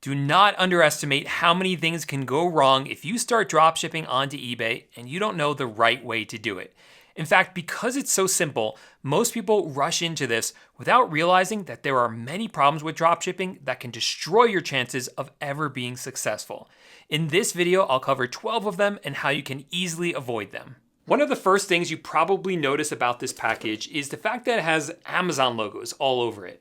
Do not underestimate how many things can go wrong if you start dropshipping onto eBay and you don't know the right way to do it. In fact, because it's so simple, most people rush into this without realizing that there are many problems with dropshipping that can destroy your chances of ever being successful. In this video, I'll cover 12 of them and how you can easily avoid them. One of the first things you probably notice about this package is the fact that it has Amazon logos all over it.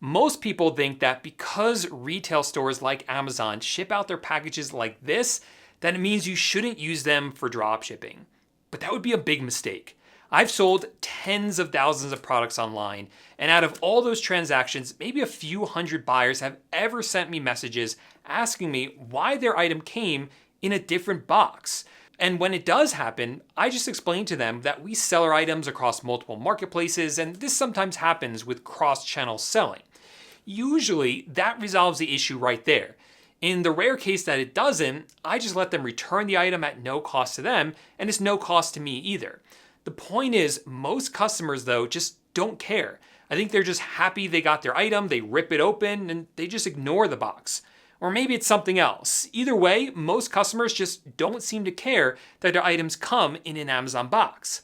Most people think that because retail stores like Amazon ship out their packages like this, that it means you shouldn't use them for dropshipping. But that would be a big mistake. I've sold tens of thousands of products online, and out of all those transactions, maybe a few hundred buyers have ever sent me messages asking me why their item came in a different box. And when it does happen, I just explain to them that we sell our items across multiple marketplaces, and this sometimes happens with cross-channel selling. Usually, that resolves the issue right there. In the rare case that it doesn't, I just let them return the item at no cost to them, and it's no cost to me either. The point is, most customers though just don't care. I think they're just happy they got their item, they rip it open, and they just ignore the box. Or maybe it's something else. Either way, most customers just don't seem to care that their items come in an Amazon box.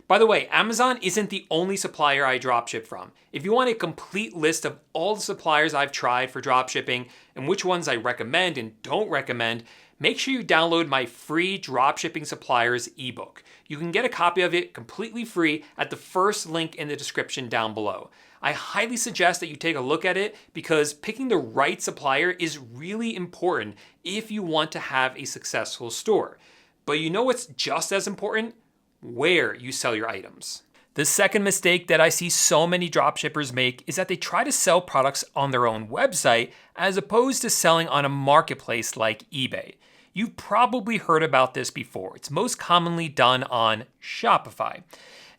By the way, Amazon isn't the only supplier I dropship from. If you want a complete list of all the suppliers I've tried for dropshipping and which ones I recommend and don't recommend, make sure you download my free Dropshipping Suppliers ebook. You can get a copy of it completely free at the first link in the description down below. I highly suggest that you take a look at it because picking the right supplier is really important if you want to have a successful store. But you know what's just as important? Where you sell your items. The second mistake that I see so many dropshippers make is that they try to sell products on their own website as opposed to selling on a marketplace like eBay. You've probably heard about this before. It's most commonly done on Shopify.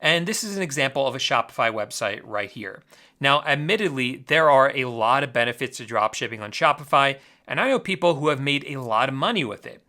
And this is an example of a Shopify website right here. Now, admittedly, there are a lot of benefits to dropshipping on Shopify, and I know people who have made a lot of money with it.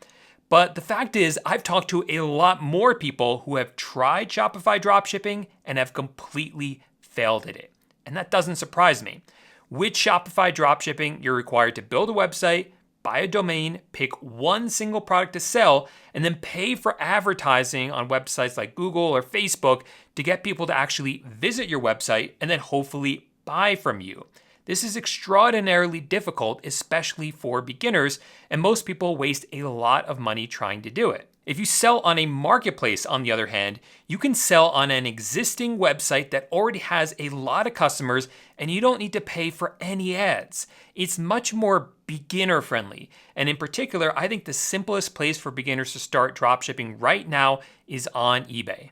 But the fact is, I've talked to a lot more people who have tried Shopify dropshipping and have completely failed at it. And that doesn't surprise me. With Shopify dropshipping, you're required to build a website, buy a domain, pick one single product to sell, and then pay for advertising on websites like Google or Facebook to get people to actually visit your website and then hopefully buy from you. This is extraordinarily difficult, especially for beginners, and most people waste a lot of money trying to do it. If you sell on a marketplace, on the other hand, you can sell on an existing website that already has a lot of customers and you don't need to pay for any ads. It's much more beginner friendly. And in particular, I think the simplest place for beginners to start dropshipping right now is on eBay.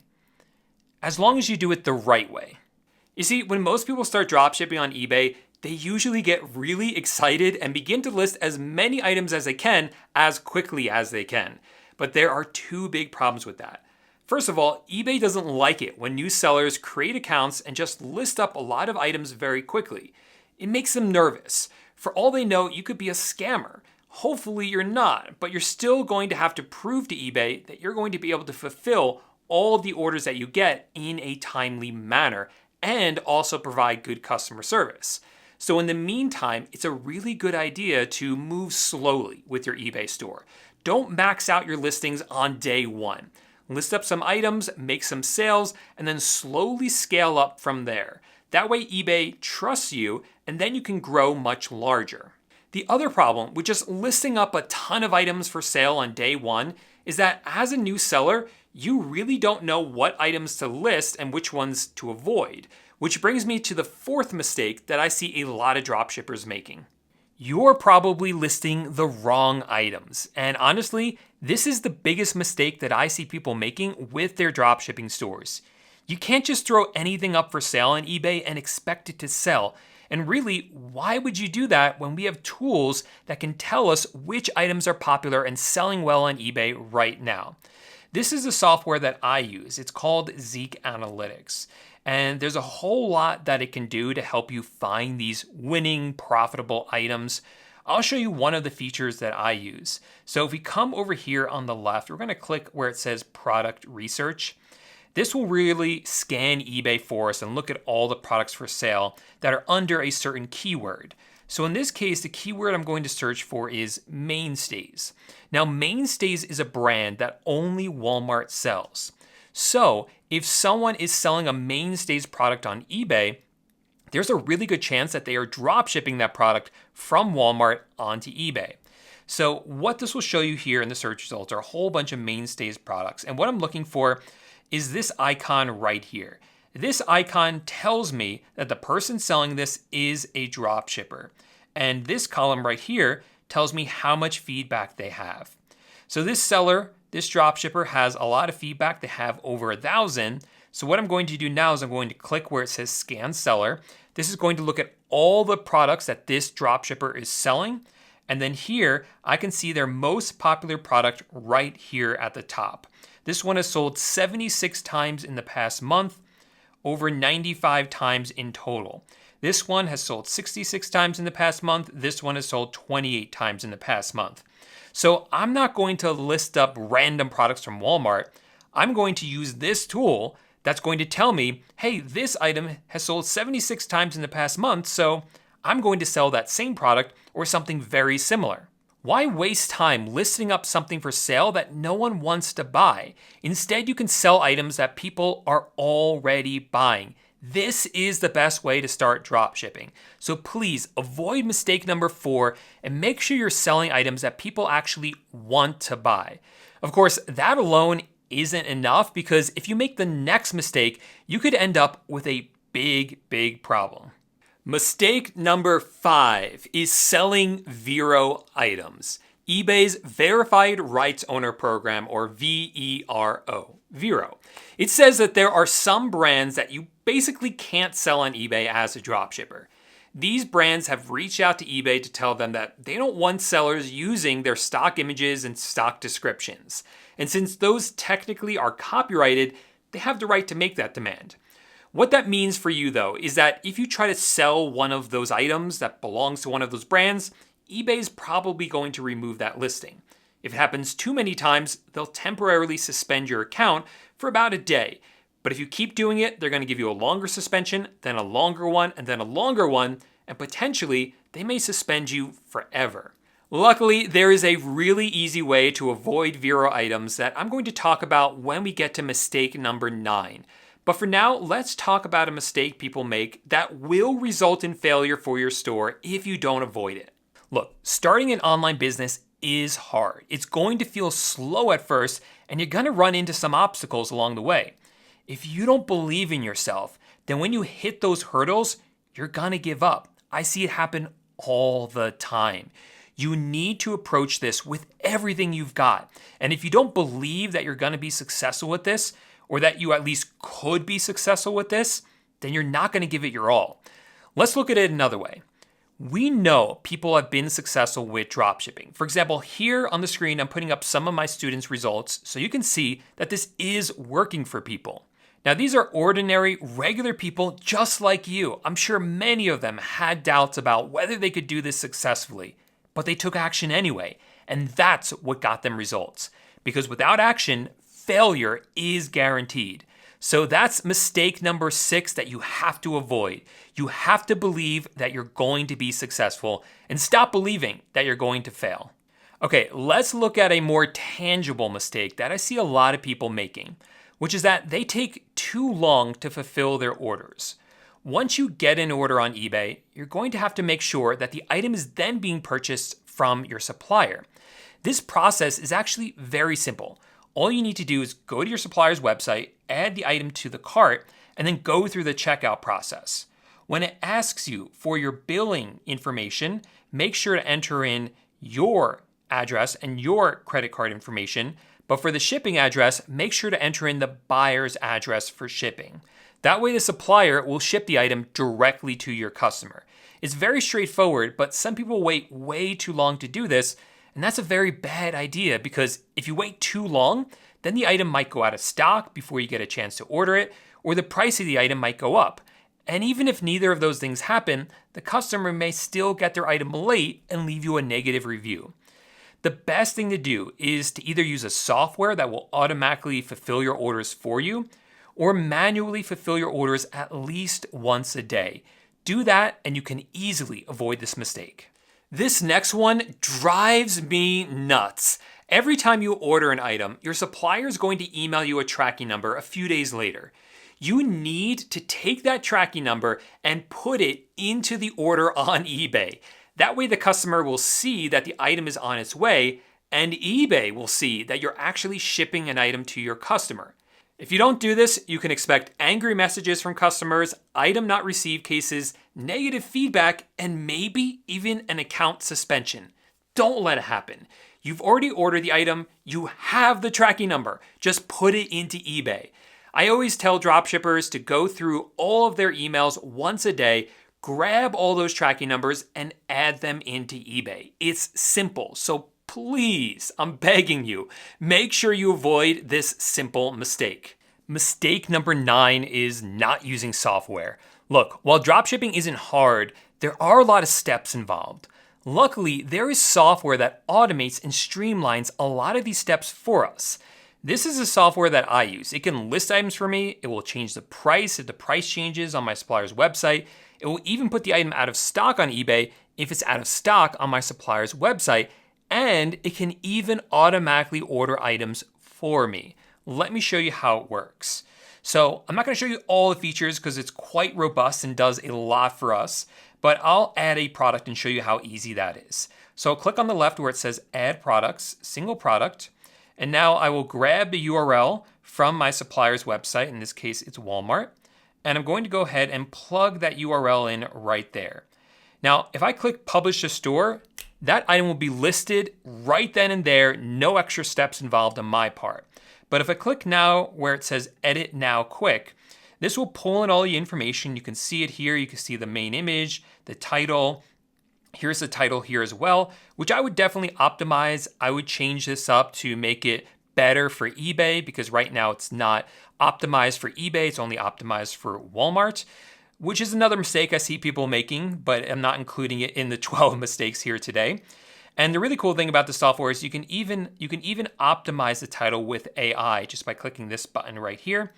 As long as you do it the right way. You see, when most people start dropshipping on eBay, they usually get really excited and begin to list as many items as they can as quickly as they can. But there are two big problems with that. First of all, eBay doesn't like it when new sellers create accounts and just list up a lot of items very quickly. It makes them nervous. For all they know, you could be a scammer. Hopefully you're not, but you're still going to have to prove to eBay that you're going to be able to fulfill all the orders that you get in a timely manner and also provide good customer service. So in the meantime, it's a really good idea to move slowly with your eBay store. Don't max out your listings on day one. List up some items, make some sales, and then slowly scale up from there. That way eBay trusts you, and then you can grow much larger. The other problem with just listing up a ton of items for sale on day one is that as a new seller, you really don't know what items to list and which ones to avoid. Which brings me to the fourth mistake that I see a lot of dropshippers making. You're probably listing the wrong items. And honestly, this is the biggest mistake that I see people making with their dropshipping stores. You can't just throw anything up for sale on eBay and expect it to sell. And really, why would you do that when we have tools that can tell us which items are popular and selling well on eBay right now? This is the software that I use. It's called Zeek Analytics. And there's a whole lot that it can do to help you find these winning, profitable items. I'll show you one of the features that I use. So if we come over here on the left, we're going to click where it says Product Research. This will really scan eBay for us and look at all the products for sale that are under a certain keyword. So in this case, the keyword I'm going to search for is Mainstays. Now, Mainstays is a brand that only Walmart sells. So if someone is selling a Mainstays product on eBay, there's a really good chance that they are drop shipping that product from Walmart onto eBay. So what this will show you here in the search results are a whole bunch of Mainstays products. And what I'm looking for is this icon right here. This icon tells me that the person selling this is a drop shipper. And this column right here tells me how much feedback they have. So this seller, this drop shipper has a lot of feedback. They have over 1,000. So what I'm going to do now is I'm going to click where it says scan seller. This is going to look at all the products that this drop shipper is selling. And then here, I can see their most popular product right here at the top. This one has sold 76 times in the past month, over 95 times in total. This one has sold 66 times in the past month. This one has sold 28 times in the past month. So I'm not going to list up random products from Walmart. I'm going to use this tool that's going to tell me, hey, this item has sold 76 times in the past month, so I'm going to sell that same product or something very similar. Why waste time listing up something for sale that no one wants to buy? Instead, you can sell items that people are already buying. This is the best way to start drop shipping. So please avoid mistake number 4 and make sure you're selling items that people actually want to buy. Of course, that alone isn't enough because if you make the next mistake, you could end up with a big problem. Mistake number 5 is selling Vero items. eBay's Verified Rights Owner Program, or VERO. Vero. It says that there are some brands that you basically can't sell on eBay as a dropshipper. These brands have reached out to eBay to tell them that they don't want sellers using their stock images and stock descriptions. And since those technically are copyrighted, they have the right to make that demand. What that means for you, though, is that if you try to sell one of those items that belongs to one of those brands, eBay's probably going to remove that listing. If it happens too many times, they'll temporarily suspend your account for about a day. But if you keep doing it, they're going to give you a longer suspension, then a longer one, and then a longer one, and potentially they may suspend you forever. Luckily, there is a really easy way to avoid Vero items that I'm going to talk about when we get to mistake number 9. But for now, let's talk about a mistake people make that will result in failure for your store if you don't avoid it. Look, starting an online business is hard. It's going to feel slow at first, and you're going to run into some obstacles along the way. If you don't believe in yourself, then when you hit those hurdles, you're going to give up. I see it happen all the time. You need to approach this with everything you've got. And if you don't believe that you're going to be successful with this, or that you at least could be successful with this, then you're not going to give it your all. Let's look at it another way. We know people have been successful with dropshipping. For example, here on the screen, I'm putting up some of my students' results so you can see that this is working for people. Now, these are ordinary, regular people just like you. I'm sure many of them had doubts about whether they could do this successfully, but they took action anyway. And that's what got them results. Because without action, failure is guaranteed. So that's mistake number 6 that you have to avoid. You have to believe that you're going to be successful and stop believing that you're going to fail. Okay, let's look at a more tangible mistake that I see a lot of people making, which is that they take too long to fulfill their orders. Once you get an order on eBay, you're going to have to make sure that the item is then being purchased from your supplier. This process is actually very simple. All you need to do is go to your supplier's website, add the item to the cart, and then go through the checkout process. When it asks you for your billing information, make sure to enter in your address and your credit card information. But for the shipping address, make sure to enter in the buyer's address for shipping. That way the supplier will ship the item directly to your customer. It's very straightforward, but some people wait way too long to do this. And that's a very bad idea because if you wait too long, then the item might go out of stock before you get a chance to order it, or the price of the item might go up. And even if neither of those things happen, the customer may still get their item late and leave you a negative review. The best thing to do is to either use a software that will automatically fulfill your orders for you, or manually fulfill your orders at least once a day. Do that and you can easily avoid this mistake. This next one drives me nuts. Every time you order an item, your supplier is going to email you a tracking number a few days later. You need to take that tracking number and put it into the order on eBay. That way the customer will see that the item is on its way, and eBay will see that you're actually shipping an item to your customer. If you don't do this, you can expect angry messages from customers, item not received cases, negative feedback, and maybe even an account suspension. Don't let it happen. You've already ordered the item, you have the tracking number. Just put it into eBay. I always tell dropshippers to go through all of their emails once a day, grab all those tracking numbers, and add them into eBay. It's simple, so please, I'm begging you, make sure you avoid this simple mistake. Mistake number 9 is not using software. Look, while dropshipping isn't hard, there are a lot of steps involved. Luckily, there is software that automates and streamlines a lot of these steps for us. This is a software that I use. It can list items for me. It will change the price if the price changes on my supplier's website. It will even put the item out of stock on eBay if it's out of stock on my supplier's website. And it can even automatically order items for me. Let me show you how it works. So I'm not going to show you all the features because it's quite robust and does a lot for us, but I'll add a product and show you how easy that is. So I'll click on the left where it says add products, single product, and now I will grab the URL from my supplier's website. In this case, it's Walmart. And I'm going to go ahead and plug that URL in right there. Now, if I click publish to store, that item will be listed right then and there, no extra steps involved on my part. But if I click now where it says edit now quick, this will pull in all the information. You can see it here. You can see the main image, the title. Here's the title here as well, which I would definitely optimize. I would change this up to make it better for eBay because right now it's not optimized for eBay. It's only optimized for Walmart, which is another mistake I see people making, but I'm not including it in the 12 mistakes here today. And the really cool thing about the software is you can even optimize the title with AI just by clicking this button right here.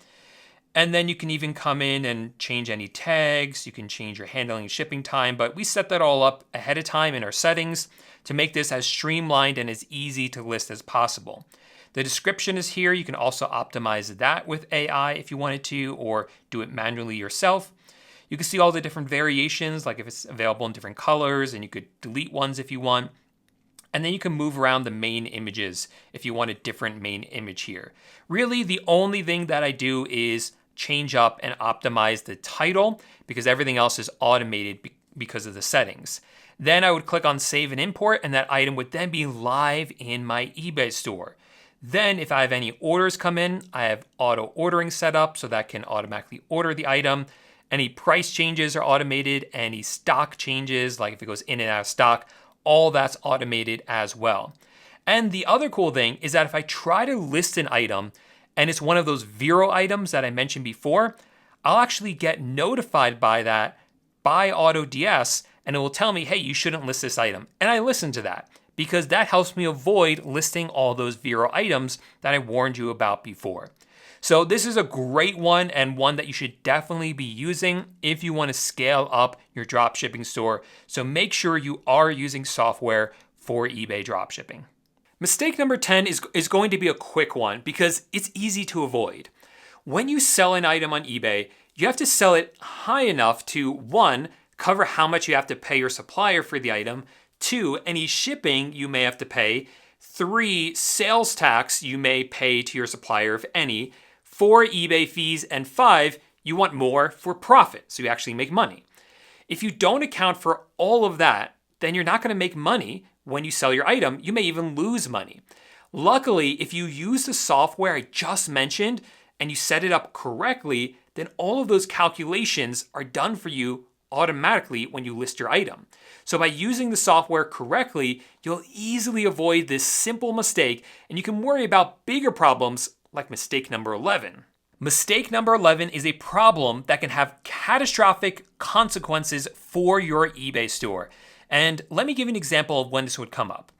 And then you can even come in and change any tags. You can change your handling and shipping time, but we set that all up ahead of time in our settings to make this as streamlined and as easy to list as possible. The description is here. You can also optimize that with AI if you wanted to, or do it manually yourself. You can see all the different variations, like if it's available in different colors, and you could delete ones if you want. And then you can move around the main images if you want a different main image here. Really, the only thing that I do is change up and optimize the title because everything else is automated because of the settings. Then I would click on save and import, and that item would then be live in my eBay store. Then if I have any orders come in, I have auto ordering set up so that can automatically order the item. Any price changes are automated. Any stock changes, like if it goes in and out of stock, all that's automated as well. And the other cool thing is that if I try to list an item and it's one of those Vero items that I mentioned before, I'll actually get notified by that by AutoDS, and it will tell me, hey, you shouldn't list this item. And I listen to that because that helps me avoid listing all those Vero items that I warned you about before. So this is a great one and one that you should definitely be using if you want to scale up your dropshipping store. So make sure you are using software for eBay dropshipping. Mistake number 10 is going to be a quick one because it's easy to avoid. When you sell an item on eBay, you have to sell it high enough to 1, cover how much you have to pay your supplier for the item, 2, any shipping you may have to pay, 3, sales tax you may pay to your supplier, if any, 4, eBay fees, and 5, you want more for profit, so you actually make money. If you don't account for all of that, then you're not going to make money when you sell your item. You may even lose money. Luckily, if you use the software I just mentioned and you set it up correctly, then all of those calculations are done for you automatically when you list your item. So by using the software correctly, you'll easily avoid this simple mistake, and you can worry about bigger problems like mistake number 11. Mistake number 11 is a problem that can have catastrophic consequences for your eBay store. And let me give you an example of when this would come up.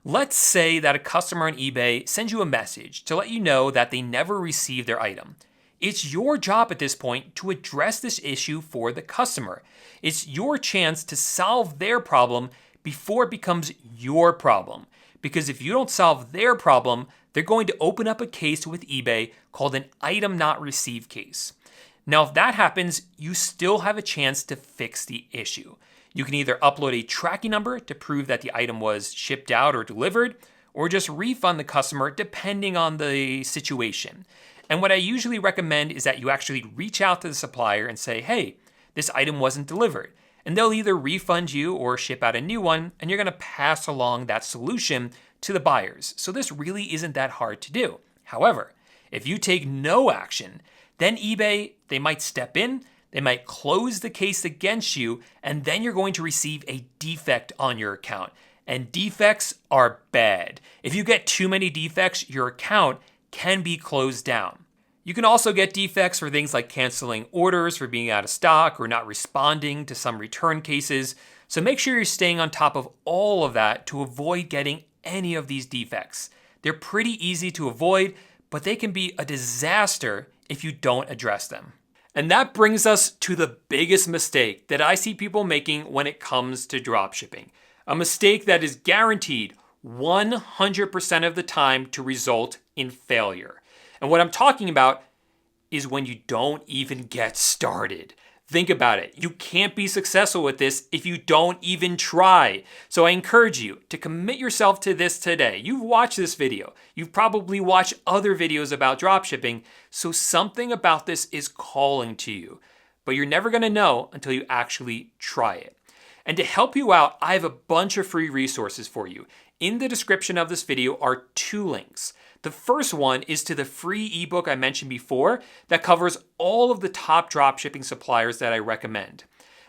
Let's say that a customer on eBay sends you a message to let you know that they never received their item. It's your job at this point to address this issue for the customer. It's your chance to solve their problem before it becomes your problem. Because if you don't solve their problem, they're going to open up a case with eBay called an item not received case. Now, if that happens, you still have a chance to fix the issue. You can either upload a tracking number to prove that the item was shipped out or delivered, or just refund the customer depending on the situation. And what I usually recommend is that you actually reach out to the supplier and say, hey, this item wasn't delivered. And they'll either refund you or ship out a new one, and you're gonna pass along that solution to the buyers. So this really isn't that hard to do. However, if you take no action, then eBay, they might step in, they might close the case against you, and then you're going to receive a defect on your account. And defects are bad. If you get too many defects, your account can be closed down. You can also get defects for things like canceling orders, for being out of stock, or not responding to some return cases. So make sure you're staying on top of all of that to avoid getting any of these defects. They're pretty easy to avoid, but they can be a disaster if you don't address them. And that brings us to the biggest mistake that I see people making when it comes to dropshipping. A mistake that is guaranteed 100% of the time to result in failure. And what I'm talking about is when you don't even get started. Think about it. You can't be successful with this if you don't even try. So I encourage you to commit yourself to this today. You've watched this video. You've probably watched other videos about dropshipping. So something about this is calling to you. But you're never going to know until you actually try it. And to help you out, I have a bunch of free resources for you. In the description of this video are 2 links. The first one is to the free ebook I mentioned before that covers all of the top dropshipping suppliers that I recommend.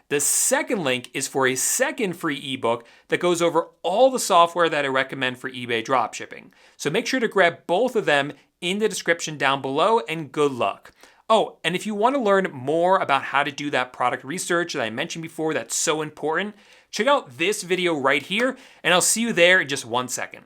The second link is for a second free ebook that goes over all the software that I recommend for eBay dropshipping. So make sure to grab both of them in the description down below, and good luck. Oh, and if you want to learn more about how to do that product research that I mentioned before that's so important, check out this video right here, and I'll see you there in just 1 second.